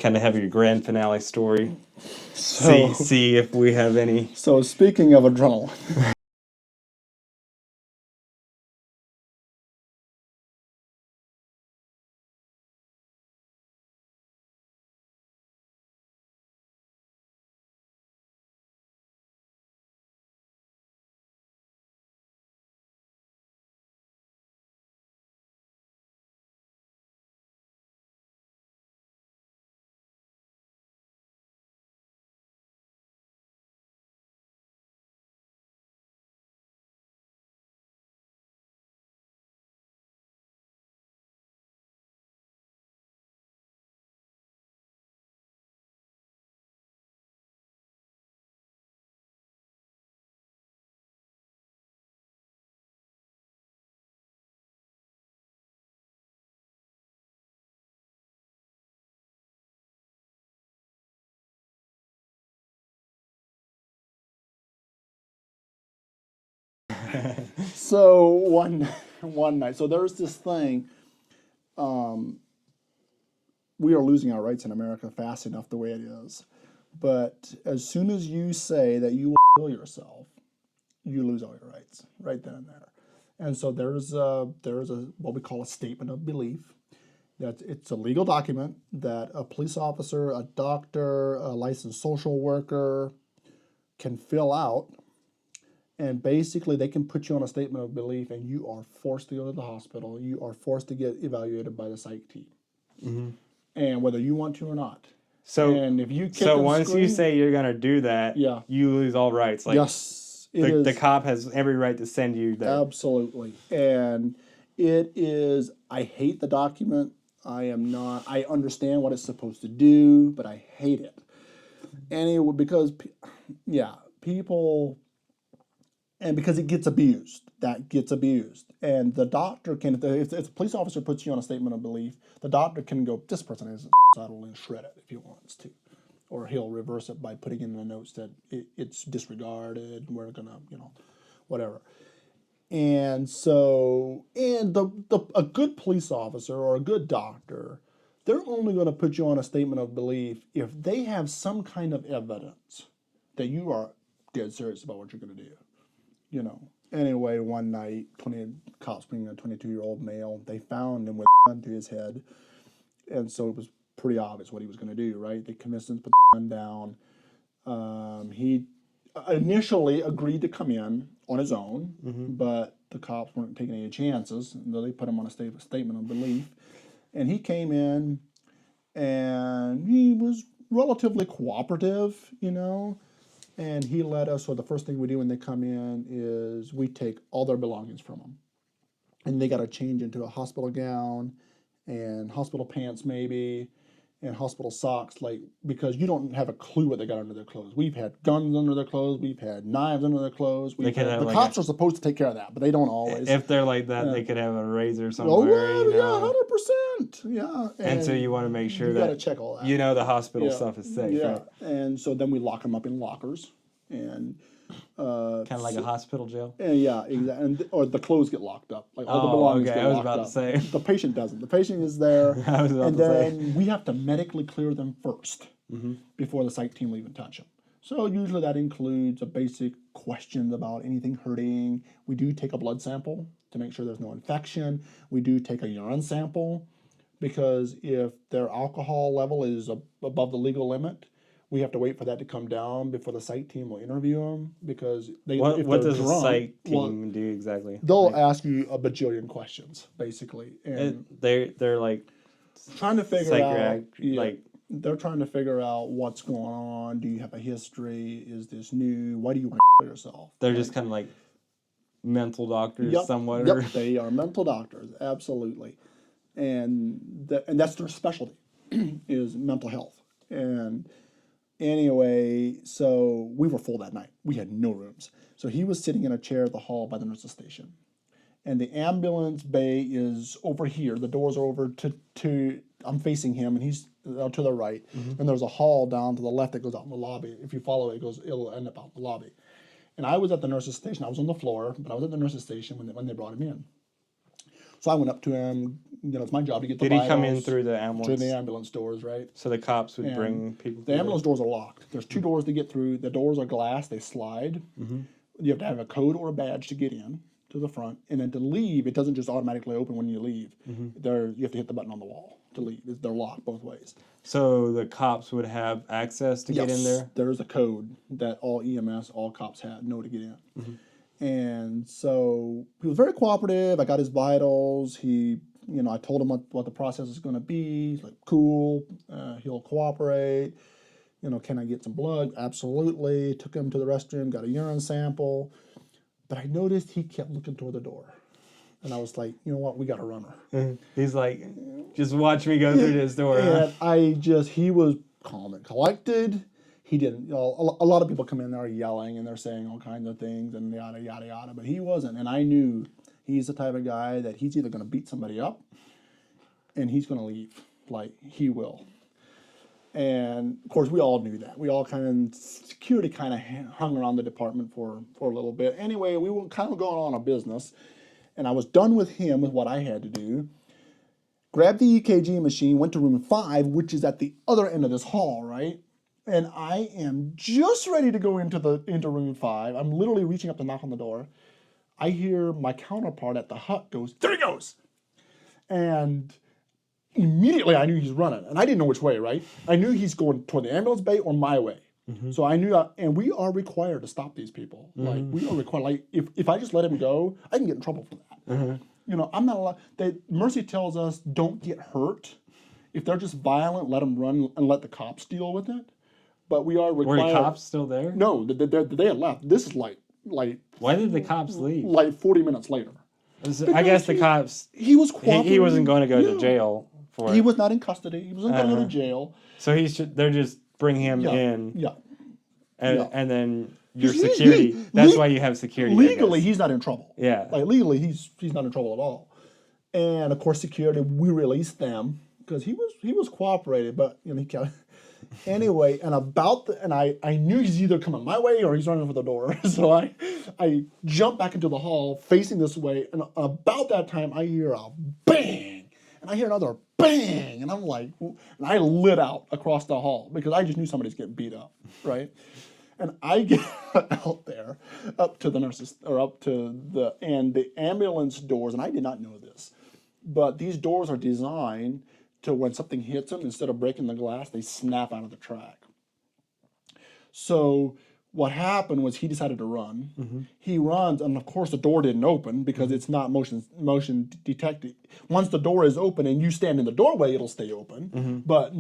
kind of have your grand finale story. See if we have any. So speaking of adrenaline. So one night, so there's this thing. We are losing our rights in America fast enough the way it is. But as soon as you say that you will kill yourself, you lose all your rights right then and there. And so there's a what we call a statement of belief. That it's a legal document that a police officer, a doctor, a licensed social worker can fill out, and basically they can put you on a statement of belief, and you are forced to go to the hospital. You are forced to get evaluated by the psych team, and whether you want to or not. So, and if you so once you say you're gonna do that, yeah, you lose all rights. Like, yes, the cop has every right to send you there. Absolutely, and it is. I hate the document. I understand what it's supposed to do, but I hate it. Anyway, because people. And because it gets abused, that gets abused. And the doctor can, if a police officer puts you on a statement of belief, the doctor can go, this person is suicidal, and shred it if he wants to. Or he'll reverse it by putting in the notes that it's disregarded, we're going to, whatever. And so, a good police officer or a good doctor, they're only going to put you on a statement of belief if they have some kind of evidence that you are dead serious about what you're going to do. Anyway, one night, cops bringing a 22-year-old male, they found him with a gun to his head. And so it was pretty obvious what he was going to do, right? They convinced him to put the gun down. He initially agreed to come in on his own, but the cops weren't taking any chances. And they put him on a statement of belief. And he came in, and he was relatively cooperative, And he let us, so the first thing we do when they come in is we take all their belongings from them. And they got to change into a hospital gown and hospital pants maybe, and hospital socks, because you don't have a clue what they got under their clothes. We've had guns under their clothes. We've had knives under their clothes. The cops are supposed to take care of that, but they don't always. If they're like that, they could have a razor somewhere. Oh, 100%. Yeah. And so you want to make sure that you got to check all that. The hospital stuff is safe, right? And so then we lock them up in lockers, and kind of like a hospital jail. Yeah, exactly. Or the clothes get locked up, all the belongings get locked up. I was about to say the patient doesn't. The patient is there, and then we have to medically clear them first before the psych team will even touch them. So usually that includes a basic questions about anything hurting. We do take a blood sample to make sure there's no infection. We do take a urine sample because if their alcohol level is above the legal limit, we have to wait for that to come down before the psych team will interview them because what does the psych team do exactly? They'll ask you a bajillion questions basically, and they're like trying to figure out they're trying to figure out what's going on. Do you have a history? Is this new? Why do you want to kill yourself? They're just kind of like mental doctors somewhat. Yep, they are mental doctors, absolutely, and that's their specialty is mental health. And anyway, so we were full that night. We had no rooms. So he was sitting in a chair at the hall by the nurse's station. And the ambulance bay is over here. The doors are over to I'm facing him, and he's to the right. And there's a hall down to the left that goes out in the lobby. If you follow it, it'll end up out in the lobby. And I was at the nurse's station. I was on the floor, but I was at the nurse's station when they brought him in. So I went up to him. It's my job to get the Did he come in vitals through the ambulance? through the ambulance doors, right? So the cops would And bring people The through ambulance doors are locked. There's 2 doors to get through. The doors are glass. They slide. You have to have a code or a badge to get in to the front. And then to leave, it doesn't just automatically open when you leave. You have to hit the button on the wall to leave. They're locked both ways. So the cops would have access to get in there? There's a code that all EMS, all cops know to get in. And so he was very cooperative. I got his vitals. I told him what the process is going to be. He's like, cool. He'll cooperate. Can I get some blood? Absolutely. Took him to the restroom, got a urine sample. But I noticed he kept looking toward the door. And I was like, you know what? We got to run her. He's like, just watch me go through this door. And he was calm and collected. He didn't, a lot of people come in there yelling and they're saying all kinds of things and yada, yada, yada. But he wasn't. And I knew he's the type of guy that he's either going to beat somebody up and he's going to leave. Like, he will. And, of course, we all knew that. We all security kind of hung around the department for a little bit. Anyway, we were kind of going on a business. And I was done with him with what I had to do. Grabbed the EKG machine, went to room 5, which is at the other end of this hall, right? And I am just ready to go into room 5. I'm literally reaching up to knock on the door. I hear my counterpart at the hut goes, there he goes! And immediately I knew he's running. And I didn't know which way, right? I knew he's going toward the ambulance bay or my way. So I knew, and we are required to stop these people. Like, we are required, like, if I just let him go, I can get in trouble for that. I'm not allowed, Mercy tells us don't get hurt. If they're just violent, let them run and let the cops deal with it. But we are required. Were the cops still there? No, they had left. This is like. Why did the cops leave? Like 40 minutes later. I guess the cops. He was cooperating. He wasn't going to go to jail for it. He was not in custody. He wasn't going to go to jail. So they're just bring him in. Yeah. And then your security. That's why you have security. Legally, he's not in trouble. Yeah. Like, legally, he's not in trouble at all. And of course, security, we released them because he was cooperating, but he kept. Anyway, and I knew he's either coming my way or he's running for the door. So I jumped back into the hall facing this way, and about that time I hear a bang, and I hear another bang, and I'm like, and I lit out across the hall because I just knew somebody's getting beat up, right? And I get out there, up to the nurses, or up to the ambulance doors, and I did not know this, but these doors are designed to when something hits them, instead of breaking the glass, they snap out of the track. So what happened was he decided to run. He runs, and of course the door didn't open because it's not motion detected. Once the door is open and you stand in the doorway, it'll stay open, but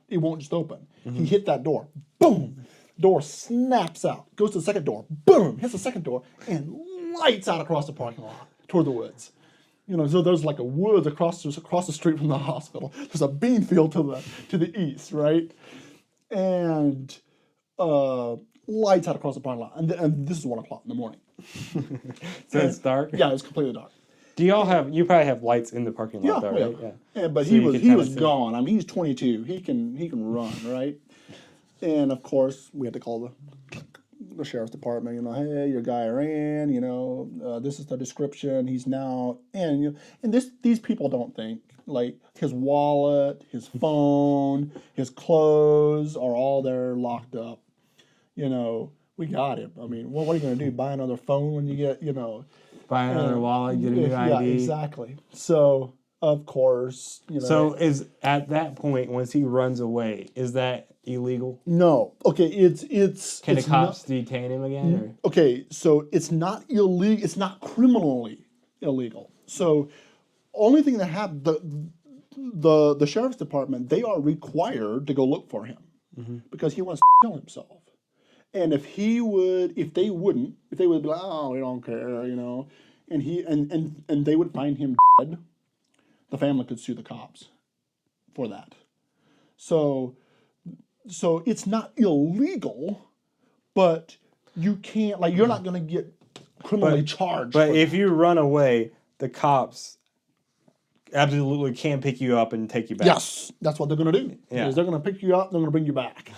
it won't just open. He hit that door, boom, door snaps out, goes to the second door, boom, hits the second door, and lights out across the parking lot toward the woods. So there's like a woods across the street from the hospital. There's a bean field to the east, right? And lights out across the parking lot. And this is 1 o'clock in the morning. So it's dark? Yeah, it's completely dark. Do you probably have lights in the parking lot though, right? Yeah, but So he was gone. I mean, he's 22. He can run, right? And of course, we had to call the sheriff's department, hey, your guy ran, this is the description. He's now, and these people don't think, like, his wallet, his phone, his clothes are all there locked up. We got him. I mean, what are you going to do? Buy another phone when you get, buy another wallet, get a new ID. Yeah, exactly. So, of course, So is at that point, once he runs away, is that illegal? No. Okay, it's Can the cops detain him again? Or? Okay, so it's not illegal. It's not criminally illegal. So, only thing that happened, the sheriff's department, they are required to go look for him because he wants to kill himself. And if they would be like, oh, we don't care, and they would find him dead, the family could sue the cops for that. So it's not illegal, but you can't, like, you're not going to get criminally charged. But if you run away, the cops absolutely can pick you up and take you back. Yes, that's what they're going to do. Yeah. They're going to pick you up, they're going to bring you back.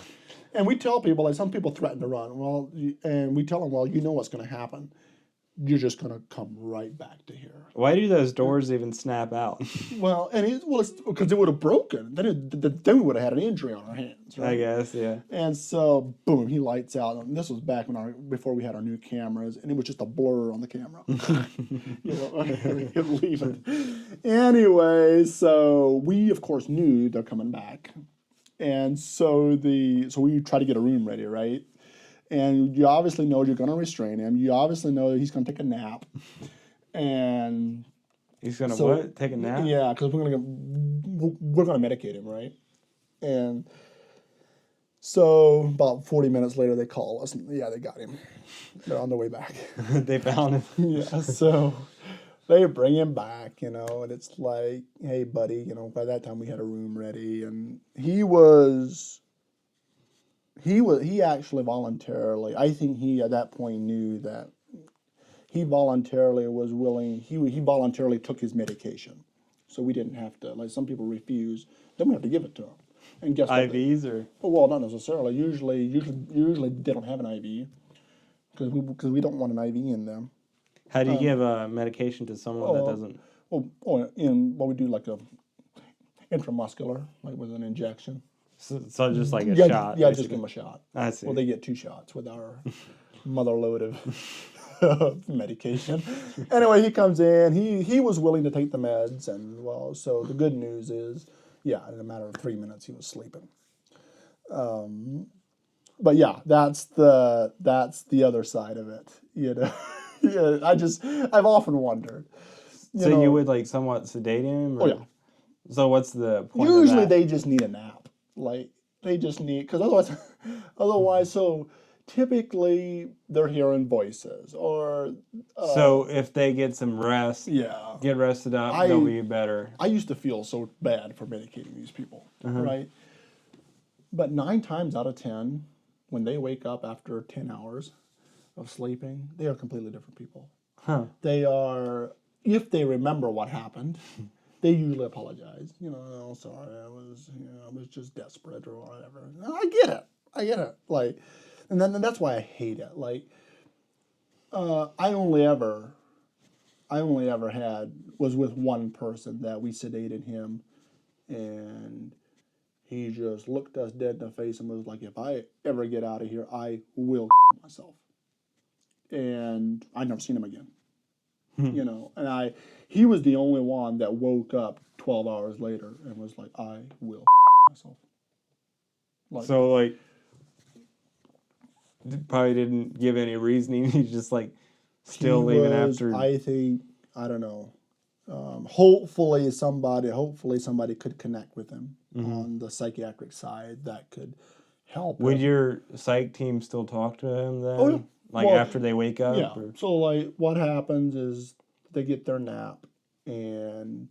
And we tell people, like, some people threaten to run. And we tell them, well, you know what's going to happen. you're just gonna come right back to here. Why do those doors even snap out? Well, and it's because it would have broken. Then we would have had an injury on our hands, right? I guess, yeah. And so, boom, he lights out. And this was back before we had our new cameras, and it was just a blur on the camera. Him leaving. Anyway, so we of course knew they're coming back, and so we try to get a room ready, right? And you obviously know you're going to restrain him. You obviously know that he's going to take a nap, and He's gonna what? Take a nap? yeah, because we're gonna medicate him, right? And so about 40 minutes later, they call us, and yeah, they got him. They're on their way back. They found him. Yeah, so they bring him back, and it's like, hey, buddy, by that time we had a room ready, and he actually voluntarily, I think he at that point knew that he voluntarily was willing, he voluntarily took his medication. So we didn't have to, like some people refuse, then we have to give it to him. And guess what? IVs or? Well, not necessarily. Usually they don't have an IV because we don't want an IV in them. How do you give a medication to someone that doesn't? Well, we do like a intramuscular, like with an injection. So just like a shot? Yeah, just give them a shot. I see. Well, they get 2 shots with our mother load of medication. Anyway, he comes in. He was willing to take the meds, and so the good news is, yeah, in a matter of 3 minutes, he was sleeping. But yeah, that's the other side of it. Yeah, I've often wondered. So you would like somewhat sedate him? Or? Oh yeah. So what's the point? Usually of that? they just need a nap. Like they just need, because otherwise, so typically they're hearing voices or. So if they get some rest, Yeah. get rested up, they'll be better. I used to feel so bad for medicating these people, right? But 9 times out of 10, when they wake up after 10 hours of sleeping, they are completely different people. Huh. They are, if they remember what happened, they usually apologize. Sorry, I was just desperate or whatever. I get it. Like, and then that's why I hate it. Like, I only ever was with one person that we sedated him, and he just looked us dead in the face and was like, if I ever get out of here, I will myself. And I never seen him again. And he was the only one that woke up 12 hours later and was like, I will myself. So probably didn't give any reasoning. He's just like still leaving after. I think, I don't know. Hopefully somebody could connect with him on the psychiatric side that could help. Would your psych team still talk to him then? Oh, yeah. After they wake up? Yeah. Or? So what happens is they get their nap, and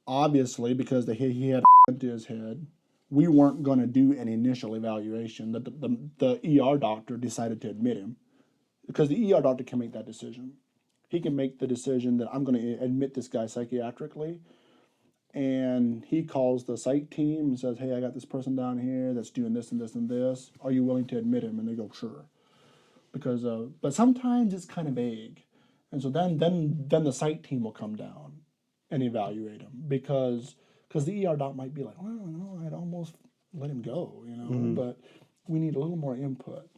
obviously because he had to his head, we weren't going to do an initial evaluation. The ER doctor decided to admit him because the ER doctor can make that decision. He can make the decision that I'm going to admit this guy psychiatrically, and he calls the psych team and says, hey, I got this person down here that's doing this and this and this. Are you willing to admit him? And they go, sure. Because, but sometimes it's kind of vague. And so then the psych team will come down and evaluate him because the ER doc might be like, well, no, I'd almost let him go, but we need a little more input,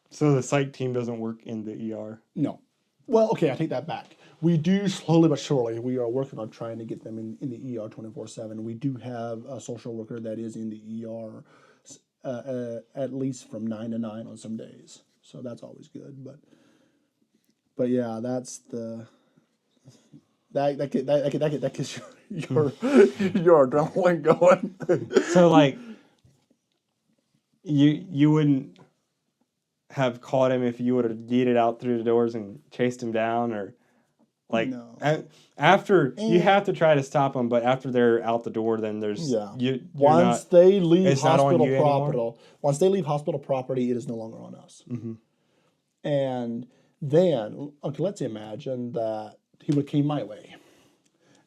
So the psych team doesn't work in the ER? No. Well, okay, I take that back. We do slowly but surely. We are working on trying to get them in the ER 24/7. We do have a social worker that is in the ER at least from 9 to 9 on some days. So that's always good. But yeah, that's the that gets your adrenaline going. So you wouldn't have caught him if you would have yeeted out through the doors and chased him down, or no. After you have to try to stop them, but after they're out the door, then there's once they leave hospital property. Anymore? Once they leave hospital property, it is no longer on us. Mm-hmm. And then, okay, let's imagine that he would have came my way,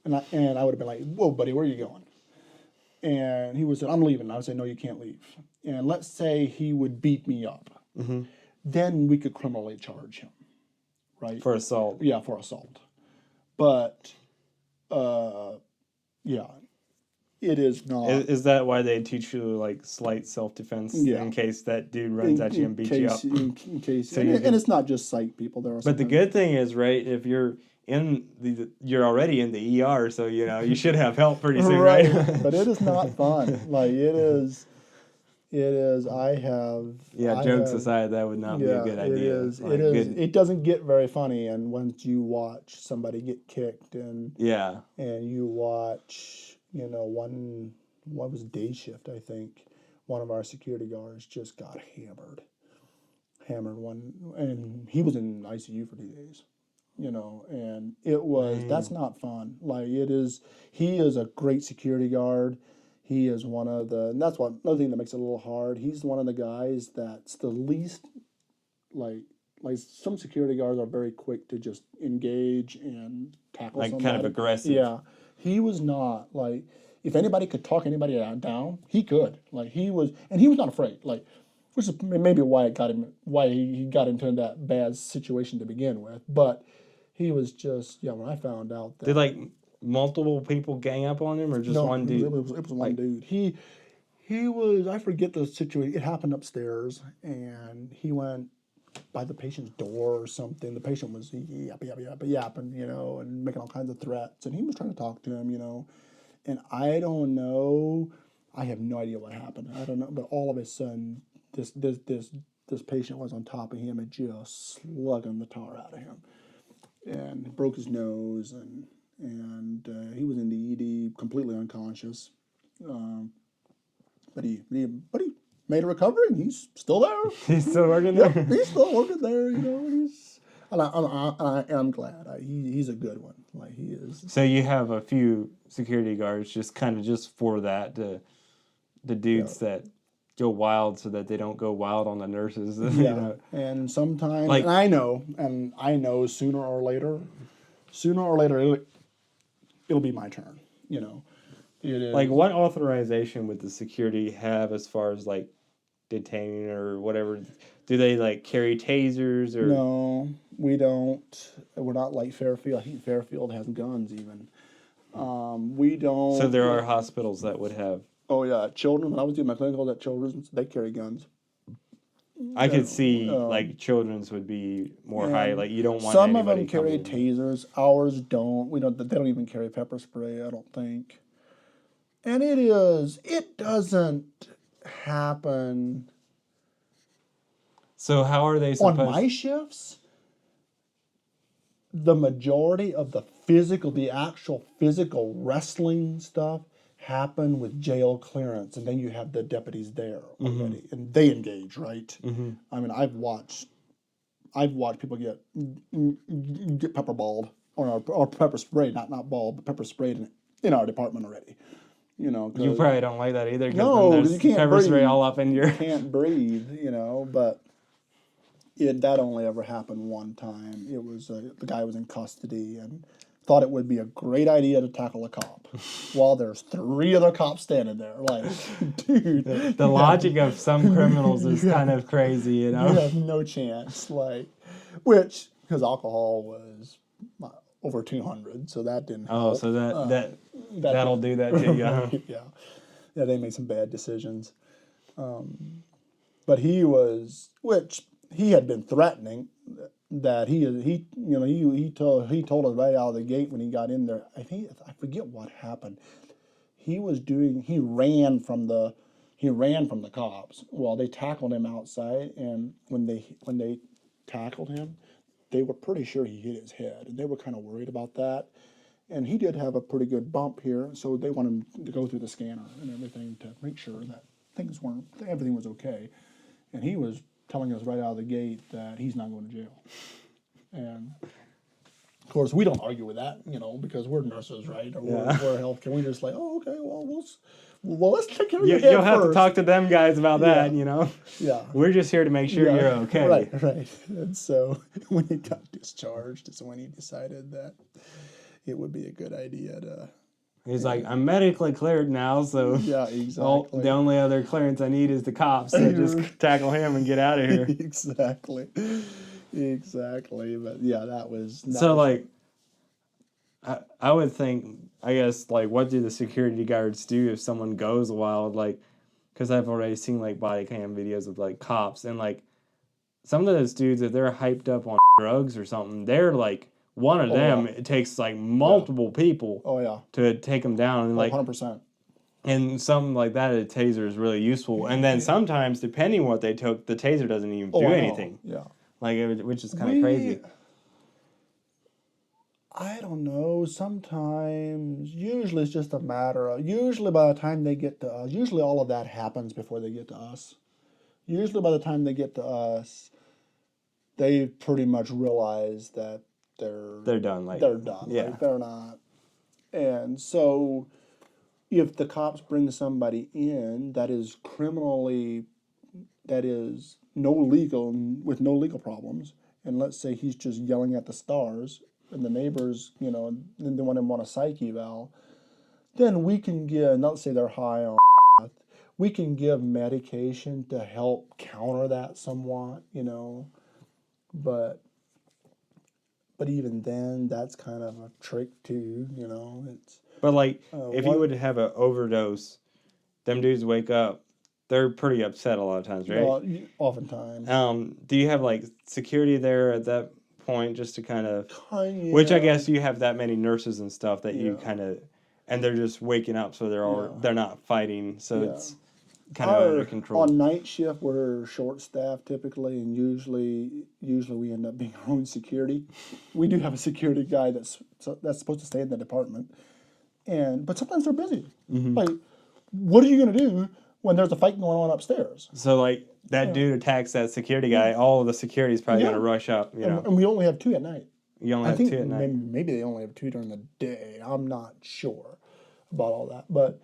and I would have been like, "Whoa, buddy, where are you going?" And he would say, "I'm leaving." I would say, "No, you can't leave." And let's say he would beat me up. Mm-hmm. then we could criminally charge him, right? For assault. Yeah, for assault. But, yeah, it is not. Is that why they teach you like slight self-defense in case that dude runs at you and beats you up? In case, So and it's not just psych people. There are. But the good thing is, right? If you're you're already in the ER, so you should have help pretty soon, right? But it is not fun. Like it is. I have. Yeah, jokes aside, that would not be a good idea. It is. It doesn't get very funny, and once you watch somebody get kicked, and you watch, one was day shift, I think, one of our security guards just got hammered one, and he was in ICU for 2 days. And it was, that's not fun. Like it is, he is a great security guard. He is one of the, and that's another thing that makes it a little hard. He's one of the guys that's the least, like some security guards are very quick to just engage and tackle somebody. Kind of aggressive. Yeah. He was not, if anybody could talk anybody down, he could. He was not afraid. Which is maybe why he got into that bad situation to begin with. But he was just, when I found out that. Did multiple people gang up on him or just one dude? It was one dude. He was, I forget the situation. It happened upstairs, and he went by the patient's door or something. The patient was yapping, and making all kinds of threats. And he was trying to talk to him, And I don't know. I have no idea what happened. I don't know. But all of a sudden, this patient was on top of him and just slugging the tar out of him, and broke his nose, and he was in the ED, completely unconscious. But he made a recovery, and he's still there. He's still working there. Yep, he's still working there. I'm glad. He's a good one. He is. So you have a few security guards just for that, the dudes that go wild so that they don't go wild on the nurses. Yeah. And sometimes, and I know sooner or later it'll be my turn. It is. What authorization would the security have as far as detaining or whatever? Do they carry tasers or? No, we don't. We're not like Fairfield. I think Fairfield has guns even. We don't. So there are hospitals that would have. Oh yeah, children. When I was doing my clinicals at Children's, they carry guns. I could see Children's would be more high. You don't want some of them carry tasers. Ours don't. We don't. They don't even carry pepper spray. I don't think. And it doesn't happen. So how are they supposed? On my shifts, the majority of the actual physical wrestling stuff happen with jail clearance, and then you have the deputies there already, and they engage, right? Mm-hmm. I mean, I've watched people get pepper balled or pepper sprayed, not balled, but pepper sprayed in our department already. You probably don't like that either. No, there's you can't pepper breathe. spray all up in your. You can't breathe, but that only ever happened one time. It was the guy was in custody and thought it would be a great idea to tackle a cop while there's 3 other cops standing there. Dude. The logic of some criminals is kind of crazy, You have no chance. Because alcohol was over 200, so that didn't help. Oh, so that'll do that to you, huh? Yeah, they made some bad decisions. But he had been threatening that he told us right out of the gate when he got in there. I forget what happened. He ran from the cops. Well, they tackled him outside, and when they tackled him, they were pretty sure he hit his head, and they were kind of worried about that. And he did have a pretty good bump here, so they wanted him to go through the scanner and everything to make sure that everything was okay. And he was telling us right out of the gate that he's not going to jail. And of course, we don't argue with that, because we're nurses, right? Or we're healthcare. We're just okay, well, let's take care of your head You'll have first. to talk to them guys about that, Yeah. We're just here to make sure you're okay. Right. And so when he got discharged is when he decided that it would be a good idea to He's like, I'm medically cleared now, so Yeah, exactly. the only other clearance I need is the cops to just tackle him and get out of here. Exactly. But yeah, that was like, I would think, I guess, like, what do the security guards do if someone goes wild? Like, because I've already seen, like, body cam videos of, like, cops, and, like, some of those dudes, if they're hyped up on drugs or something, they're, like, one of them, it takes, like, multiple people to take them down. And, like, 100%. And something like that, a taser is really useful. And then sometimes, depending on what they took, the taser doesn't even do anything. Yeah. Like, which is kind of crazy. I don't know. Sometimes, usually it's just a matter of, usually by the time they get to us, usually all of that happens before they get to us. Usually by the time they get to us, they pretty much realize that they're done. Like, they're done. Yeah. Like, they're not. And so, if the cops bring somebody in that is with no legal problems, and let's say he's just yelling at the stars, and the neighbors, then they want him on a psych eval, then we can give, let's say they're high on meth, we can give medication to help counter that somewhat, but even then, that's kind of a trick too, it's. But like, if you would have an overdose, them dudes wake up, they're pretty upset a lot of times, right? Well, oftentimes. Do you have like security there at that point just to kind of, which I guess you have that many nurses and stuff that you kind of, and they're just waking up, so they're not fighting, so it's kind of under control. On night shift, we're short staffed typically, and usually we end up being our own security. We do have a security guy that's supposed to stay in the department, but sometimes they're busy. Like, what are you gonna do when there's a fight going on upstairs? So like that dude attacks that security guy, all of the security is probably gonna rush up, And we only have 2 at night. You only have 2 at night. Maybe they only have 2 during the day. I'm not sure about all that, but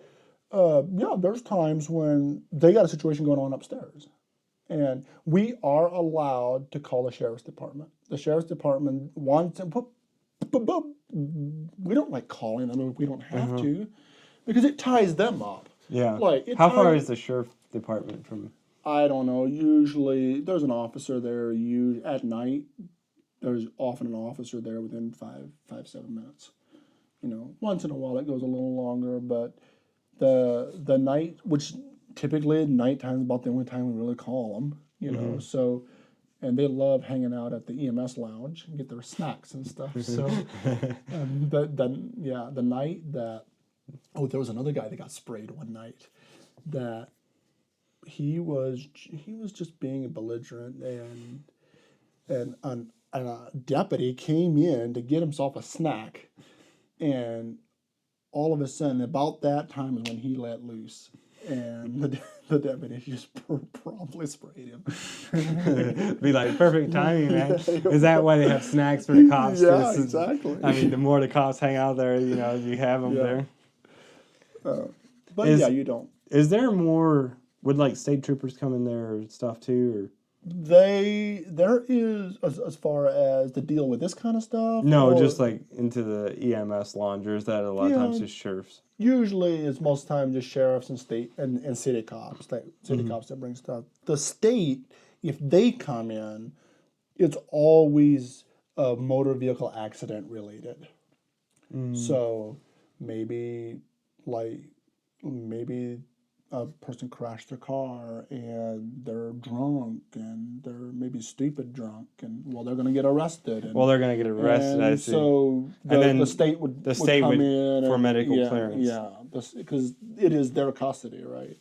there's times when they got a situation going on upstairs, and we are allowed to call the sheriff's department. The sheriff's department wants to put. We don't like calling them if we don't have to, because it ties them up. Yeah. Like, how far is the sheriff's department from? I don't know. Usually, there's an officer there. At night, there's often an officer there within 5-7 minutes. Once in a while it goes a little longer, but the night, which typically nighttime is about the only time we really call them. So. And they love hanging out at the EMS lounge and get their snacks and stuff. So, the night that, there was another guy that got sprayed one night, that he was just being belligerent, and a deputy came in to get himself a snack, and all of a sudden, about that time is when he let loose. And the deputy just promptly sprayed him. Be like, perfect timing, man. Is that why they have snacks for the cops? Yeah, exactly. I mean, the more the cops hang out there, you have them there. But you don't. Is there more, would like state troopers come in there or stuff too? Or? There is, as far as to deal with this kind of stuff? No, just like into the EMS launchers that a lot of times just sheriffs. Usually it's most times just sheriffs and state and city cops, cops that bring stuff. The state, if they come in, it's always a motor vehicle accident related. So maybe a person crashed their car and they're drunk and they're maybe stupid drunk, and they're going to get arrested. They're going to get arrested. I see. So the state would come in for medical clearance. Yeah, because it is their custody, right?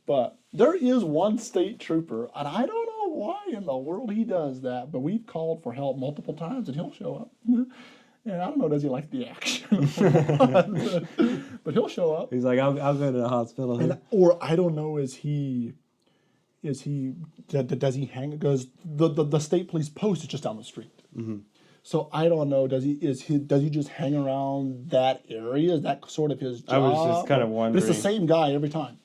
But there is one state trooper, and I don't know why in the world he does that, but we've called for help multiple times and he'll show up. And I don't know, does he like the action? but he'll show up. He's like, I'll go to the hospital. Or I don't know, does he hang? Because the state police post is just down the street. So I don't know, does he just hang around that area? Is that sort of his job? I was just kind of wondering. But it's the same guy every time.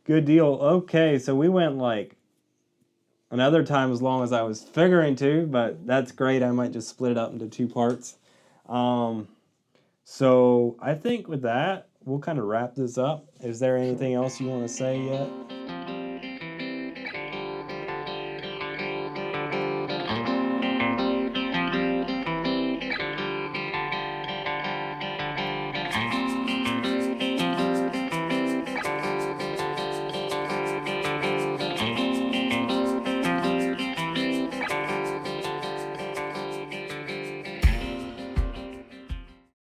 Good deal. Okay, so we went like another time as long as I was figuring to, but that's great. I might just split it up into 2 parts. So I think with that, we'll kind of wrap this up. Is there anything else you want to say yet?